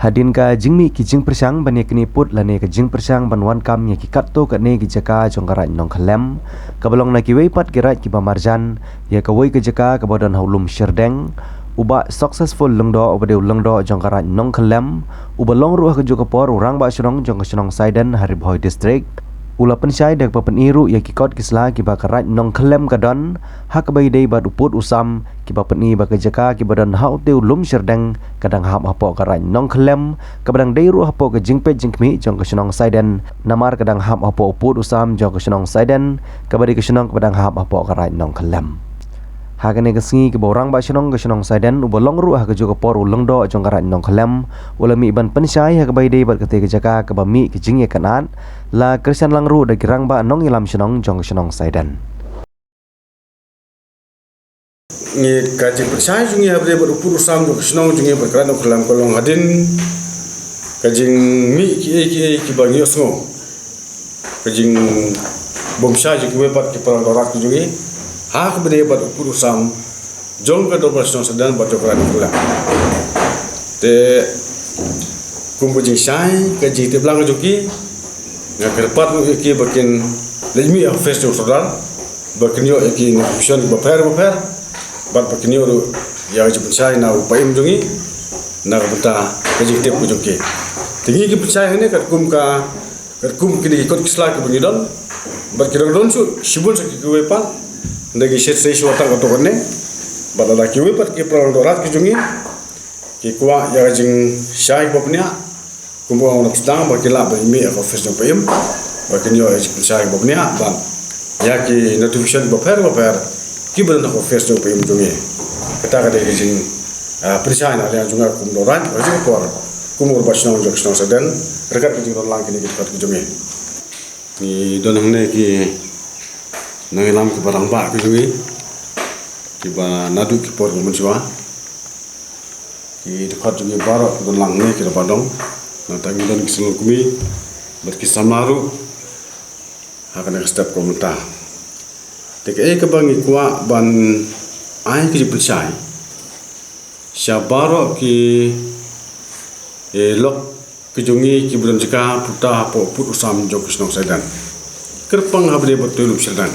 Hadin ka jingmi ki jing persang bani kini put lane ka jing persang banwan kam ya ki katto ka ne ki jaka jongkara nong khalem kabalong na ki weipat kirat ki bamarjan ya ka wei ka jaka ka badan haulum syerdeng uba successful lengdo obade lengdo jongkara nong khalem uba long ruah ka joka por urang ba shrong jong ka Saiden Haribhoi district ula pensyai dak papen iru ya ki kot kisla ki ba karat nong khalem kadon hak bai dei bad uput usam ki ba peni ba ka jaka ki badan hau teu lum syerdeng kadang hap hapo karat nong khalem kabadang dei ruah hapo ka jingpet jingkmi jong ka Saiden namar kadang hap hapo uput usam jong ka Saiden kabadi ka kadang hap hapo karat nong khalem hagane ka singi ke borang ba shnong ka Saiden ubolong ruah ka joka por ulengdo jong karat nong khalem ula mi ban pensyai hak bai dei bad ka te ka jaka ka ba mi ki jing ya kanat la kersan lang ru da girang ba nong ilam shnong jong ka Saiden ni kaji percaya jungi habre berupur sam jong shnong jungi berkeran nong khalem kolong hadin kajing mi ki bangi osngo kajing bomsha ji ki pat ki parang dorak jungi hak bede bat upur sam jong ka dobal shnong sedan bat jokran khala te kumbu jing sai kaji te blang joki ngakerpat ki bakin lejmi a face jong sodar bakinyo ki nutrition baper bat bakinyo ya ji pensai na upaim jungi na bata kaji te pujoki tingi ki pensai ne kat kum kini kot kisla ki bangidon bat kirang don su shibun sakki ki wepan ndagi set sei swata ko tokne badala ki wepat ki prang dorat ki jungi ki kwa ya jing shai bopnya kumbo on stang bakila ba mi a office no payem bakinyo e shai bopnya ban ya ki notification boper ki ban no office no payem jungi kata ka de jing percaya na ya junga kum dorat ba jing por kumur basna on jokshno saden rekat ki jing lang ki kat ki jungi ni donang ne ki nangilam ke barang ba ke jungi ki ba nadu ki por mun siwa ki dekat jungi baro don lang ne ki badong na tangi don ki sel kumi ber ki samaru hakana step komenta te ke bangi kwa ban ai ki percaya syabaro ki lok ki jungi ki bulan jika puta po put usam jok Shnong Saiden kerpang habre betul Saiden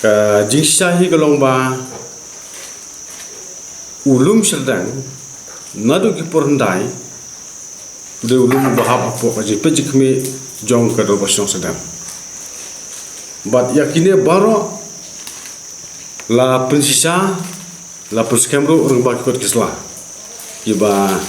ka jingsahi kalong ba ulum Saiden nadu ki porndai de ulum bahap po ka ji pejikmi jong ka do Shnong Saiden bat yakine baro la prinsesa la perskemru urang ba kot kisla kiba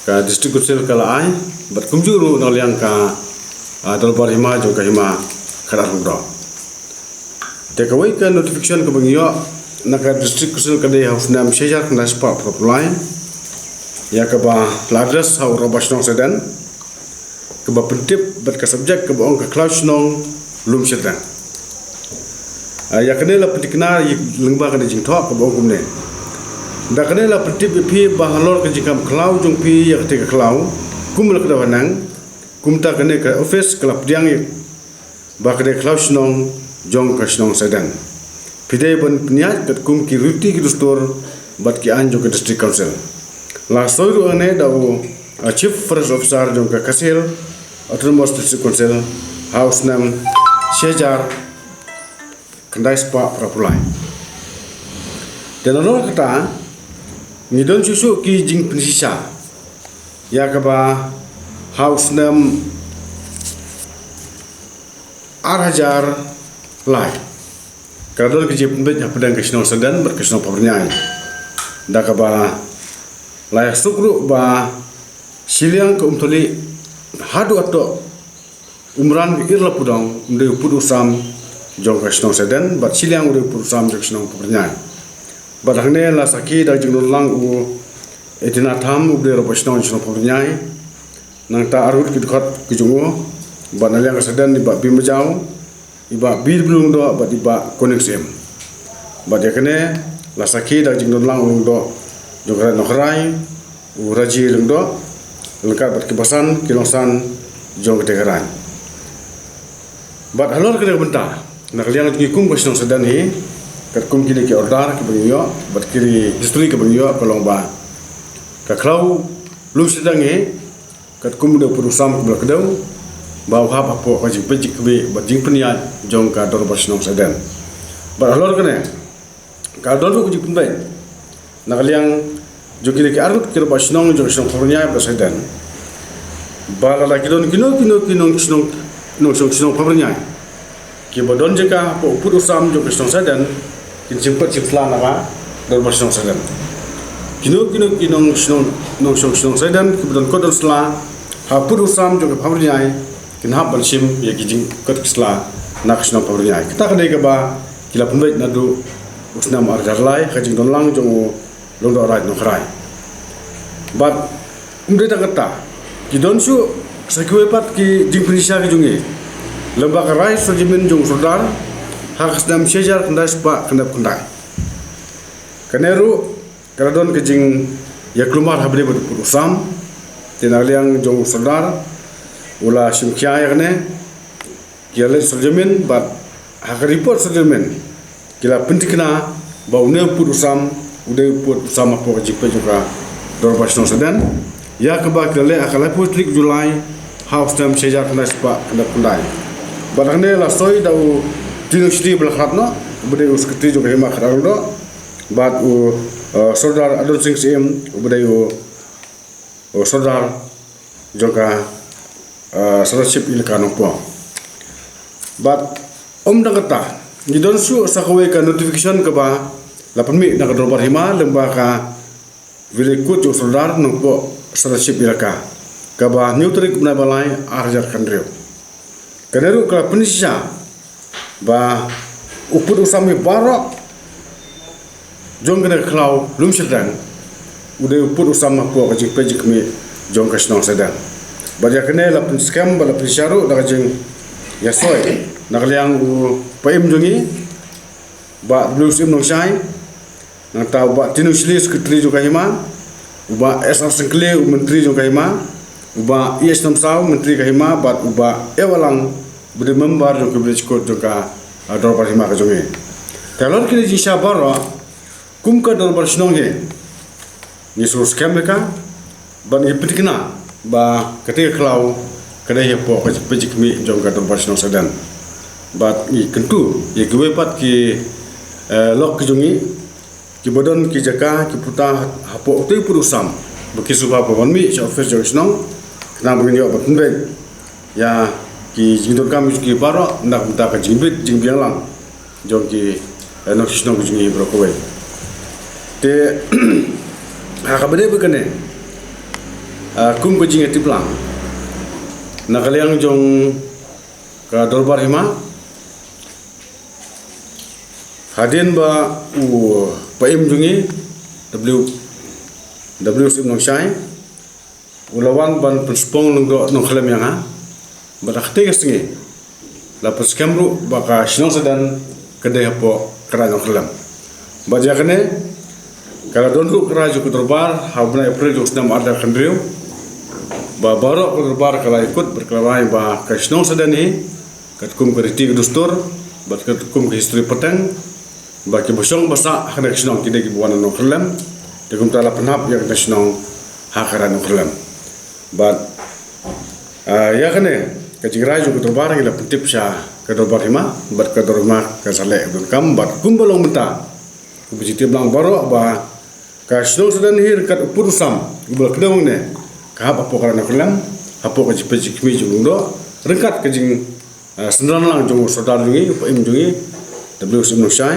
ka district council kala ai bat kumjuru no liang ka dalbar hima jo ka hima khara rungro te ka wai ka notification ka bangyo na ka district council ka de house nam shejar na spa propline ya ka ba ladras ha ro Shnong Saiden ka ba pentip bat ka subject ka ba ong ka clash nong lum shedan ya ka ne la petikna lengba ka de jing thok ka ba ong kumne da kene la pentip pi bahalor ke jikam klau jong pi ya ke klau kumla ke dawanang kumta kene ke office klap diang ba ke klau Shnong jong ka Shnong Saiden pide ban pniat kat kum ki ruti ki store bat ki anjo ke district council la soiru ane da chief forest officer jong ka kasil autonomous district council house nam shejar kandai spa propulai dan orang kata ngidon susu ki jing prinsesa ya ka ba house nam arhajar lai kadol ki jip bet pedang ke Shnong Saiden berkesno pabrnyai da ka ba layak sukru ba siliang ke umtoli hadu ato umran ki irla pudong umde pudusam jong ka Shnong Saiden bat siliang umde pudusam jong Shnong pabrnyai badhangne la saki da jingnul lang etina tham ubde ro Shnong pabrnyai nang ta arut ki dkhat ki jungo banaliang Saiden di ba bimjau iba bir blung do ba di ba koneksem ba yakene la saki da jingnul lang do jogra nokrai uraji lung do lengkap bat kibasan kilongsan jong tegaran bat halor kene benta nak liang ki kum Shnong Saiden hi kat kum kini ki ordar ki bangyo bat kiri history ki bangyo kolong ba ka klau lu sedange kat kum de pur usam kum kedau ba hab apo ka jing pejik be ba jing penia jong ka dor basnong sedan ba lor kene ka dor ku jing penbai nak liang jogi le arut kir basnong jong song purnya ba sedan ba la kidon kino snong no snong purnya ki bodon jeka po pur usam jong song sedan kin simpat simfla na ka dor basnong sedan kino snong sedan ki bodon kodon sla ha pur usam jong purnya kin hab balsim ya kijing kot kisla nak snong purnya kita kadai ka ba kila penbai nadu usnam arjarlai kajing don lang jong long do right no krai but umde ta kata ki don su sakwe pat ki jing prisa ki jungi lembak rai sojimin jong sodar hak snam sejar kandai spa kandap kandai kaneru karadon ki jing ya klumar habde bud usam tinaliang jong sodar ula simkya ya kane kiale sojimin but hak report sojimin kila pentikna baune pud usam udah put sama po jipe juga dor basno sedan ya keba kale akala putrik Julai house time sejar kena spa kena kundai barangnya la soi dau dinasti belakhatno bude us keti juga hima kharaldo bat u sodar adon sing sim bude u sodar juga sarasip ilkano po bat dangata ni don su sakwe ka notification ka ba lapan mi nak dorbar hima lembaga vilikut jo sodar nungpo sarasip ilaka kaba neutrik na balai arjar kandreu kaneru kala penisya ba upur usami barok jong kena klau lum sedang udah upur usama po kajing pejik mi jong kasnong sedang baja kene lapan scam bala penisyaru dak kajing yasoi nak liang u paim jongi ba blue sim nong shai nang tahu ba tinusli sekretari juga hima uba esar sengkle menteri juga hima uba yes nam sau menteri kahima bat uba ewalang bude member juga bridgecode juga dorbar hima ka jonge talor kini jisha baro kum ka dorbar snong he ni sur scam ka ban ni pitikna ba ketika klau kadai he po ka pejik mi jong ka dorbar snong sedan bat ni kentu ye gwe pat ki lok ki jongi ki bodon ki jaka ki puta hapo tu purusam baki suba pon mi cha office jong snong kena begini obat penben ya ki jindor kami ki baro nak minta ka jimbit jingbiang lang jong ki nok snong ki jingi brokowe te ha kabade bekane kum ko jingi tiplang nakaliang jong ka dorbar hima hadin ba paim jungi w sim nong shai ulawan ban penspong nong khalam yang ha barakte gesngi la peskamru baka shnong sedan kedai po kra nong khalam baja kene kala donru kra ju dorbar habna april ju sedam ada kandriu ba baro dorbar kala ikut berkelawan ba ka shnong sedan ni katkum kriti dustur bat katkum history petang baki bosong basa hakna snong kide ki buana no khalam de kum tala panap ya ka snong hakara no khalam bat ya kane ka jigra ju ko barang ila pentip sha ka dorbar hima bat ka dorma ka sale dun kam bat kum bolong menta ku biji blang baro ba ka snong sedan hir kat purusam gubal kedawang ne ka hap apo kana khalam apo ka jipe jikmi ju ndo rekat ka jing sendran lang jong sodar jungi pa im jungi w sim no shai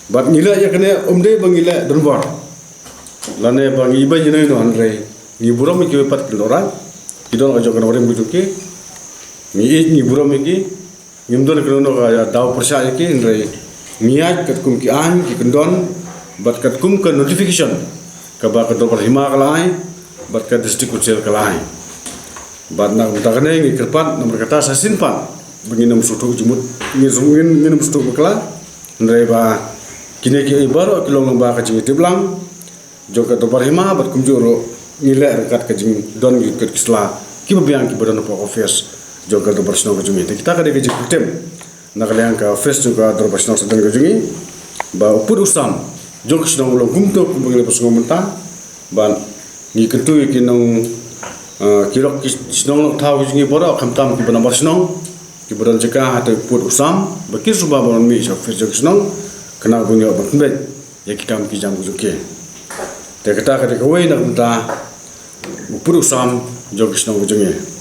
bat ngila ya kene omde bangila donbar lane bang iba nyene no andre ni buram ki pat kilora kidon ajo kana orem bujuki ni buram ki ngimdon kana no ya daw persa ki andre niat katkum ki an ki kendon bat katkum ka notification ka ba ka dorbar hima kalai bat ka district council kalai bat na utakane ngi kerpat nomor kata sasin pan banginem sutu jumut nginum sutu bekla andre ba kini ki baro kilong ba ka jing tiblang joka to parhima bat kumjuro nile rekat ka jing don gi ket kisla ki babiang ki bodon po office joka to persno ka jing kita ka de ki tem nakaliang ka office juga to persno sedang ka jing ba upur usam jok sedang ulang kumto ku bangile persno menta ban ngi kentu ki nong kirok ki snong nok thau ki ngi bora kham tam ki bana bar snong ki bodan jeka hate put usam bakir suba bonon mi sa fi jok snong kena bunyo bakbe ya ki kam ki jam juke te kata ka wei nak ta put usam jok snong junge